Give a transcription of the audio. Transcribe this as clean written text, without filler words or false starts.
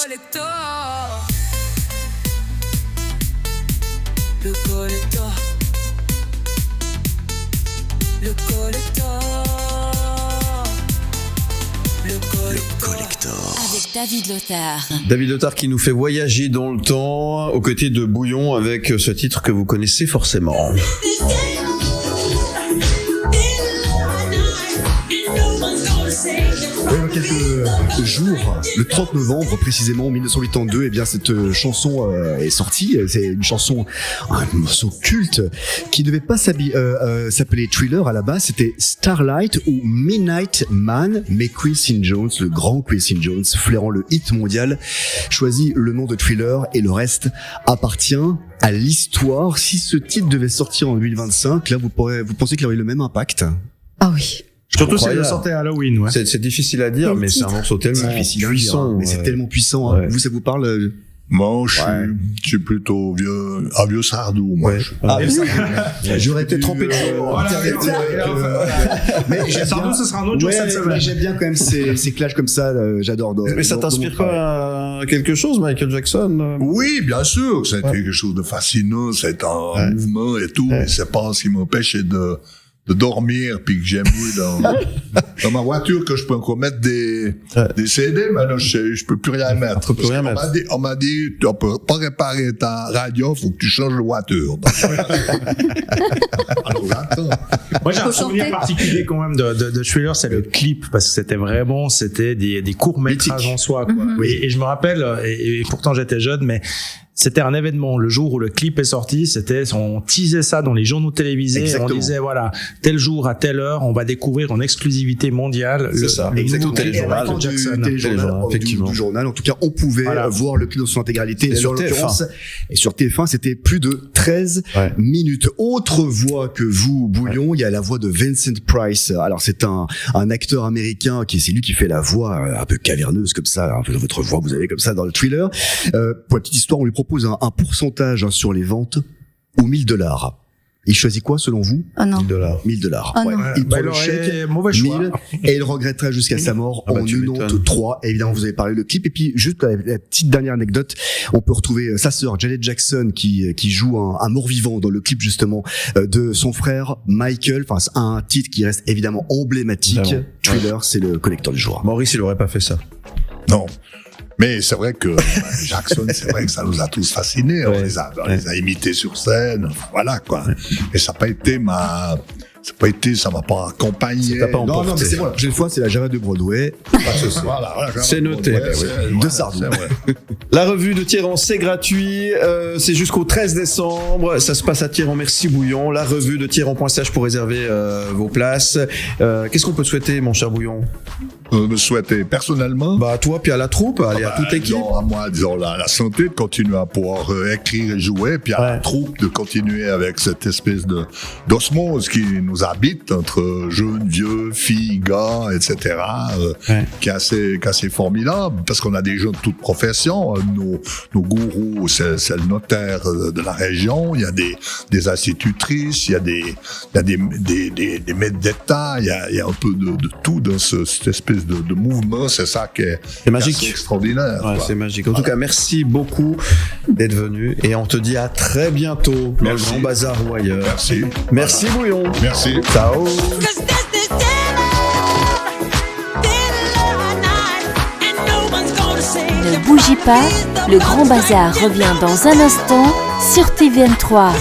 collector. Le collector. Le collector. Le collector. Avec David Lothar. David Lothar qui nous fait voyager dans le temps aux côtés de Bouillon avec ce titre que vous connaissez forcément. Il y a quelques jours, le 30 novembre précisément 1982, eh bien cette chanson est sortie. C'est une chanson, un morceau culte qui devait pas s'appeler Thriller à la base, c'était Starlight ou Midnight Man, mais Quincy Jones, le grand Quincy Jones, flairant le hit mondial, choisit le nom de Thriller et le reste appartient à l'histoire. Si ce titre devait sortir en 2025, là vous pensez qu'il aurait eu le même impact? Ah oui. Surtout si elle sortait à Halloween, ouais. C'est difficile à dire, mais c'est un morceau tellement puissant. Mais c'est tellement puissant. Ouais. Vous, ça vous parle? Moi, je suis plutôt vieux Sardou, moi. Ouais. J'aurais été trompé de Mais Sardou, ce sera un autre jour cette semaine. J'aime bien quand même ces clashs comme ça, j'adore. Mais ça t'inspire pas à quelque chose, Michael Jackson? Oui, bien sûr, c'était quelque chose de fascinant, c'est un mouvement et tout, mais c'est pas ce qui m'empêche de dormir, puis que j'aime dans ma voiture que je peux encore mettre des CD, mais là, je peux plus rien mettre. On m'a dit, tu peux pas réparer ta radio, faut que tu changes de voiture. Alors, j'attends. Moi, j'ai un souvenir particulier quand même de Thriller, c'est le clip, parce que c'était des courts-métrages en soi, quoi. Oui, et je me rappelle, et pourtant j'étais jeune, mais c'était un événement. Le jour où le clip est sorti, on teasait ça dans les journaux télévisés. Exactement. On disait, voilà, tel jour à telle heure, on va découvrir en exclusivité mondiale le nouveau téléjournal. Du journal. En tout cas, on pouvait voir le clip dans son intégralité. Et sur TF1. Et sur TF1, c'était plus de 13 minutes. Autre voix que vous, Bouillon, il y a la voix de Vincent Price. Alors, c'est un acteur américain c'est lui qui fait la voix un peu caverneuse comme ça, un peu votre voix, vous avez comme ça dans le Thriller. Pour la petite histoire, on lui propose un pourcentage sur les ventes ou $1000. Il choisit quoi selon vous? Oh non. $1000. Oh non. Il prend le chèque, mauvais choix. 1000, et il regrettera jusqu'à sa mort en 93. Évidemment, vous avez parlé le clip. Et puis, juste la petite dernière anecdote, on peut retrouver sa sœur Janet Jackson qui joue un mort-vivant dans le clip justement de son frère Michael. Enfin, c'est un titre qui reste évidemment emblématique. Évidemment. Thriller, c'est le collecteur du jour. Maurice, il aurait pas fait ça. Non. Mais c'est vrai que Jackson, c'est vrai que ça nous a tous fascinés. On les a imités sur scène. Voilà, quoi. Et ça m'a pas accompagné. Non, mais c'est bon. La prochaine fois, c'est la Javette de Broadway. Voilà, c'est noté. De Sardou. La revue de Thieran, c'est gratuit. C'est jusqu'au 13 décembre. Ça se passe à Thieran. Merci Bouillon. La revue de Thieran.ch pour réserver vos places. Qu'est-ce qu'on peut souhaiter, mon cher Bouillon? Me souhaiter personnellement. À toi, puis à la troupe, à toute l'équipe. À moi, disons, la santé de continuer à pouvoir écrire et jouer, puis à la troupe de continuer avec cette espèce d'osmose qui nous habite entre jeunes, vieux, filles, gars, etc., qui est assez formidable, parce qu'on a des gens de toutes professions. Nos gourous, c'est le notaire de la région, il y a des institutrices, il y a des maîtres d'État, il y a un peu de tout dans cette espèce de mouvement. C'est ça qui est magique, extraordinaire. C'est magique. En tout cas, merci beaucoup d'être venu et on te dit à très bientôt dans le Grand Bazar ou ailleurs. Merci Bouillon. Merci. Ciao. Ne bougez pas, le Grand Bazar revient dans un instant sur TVN3.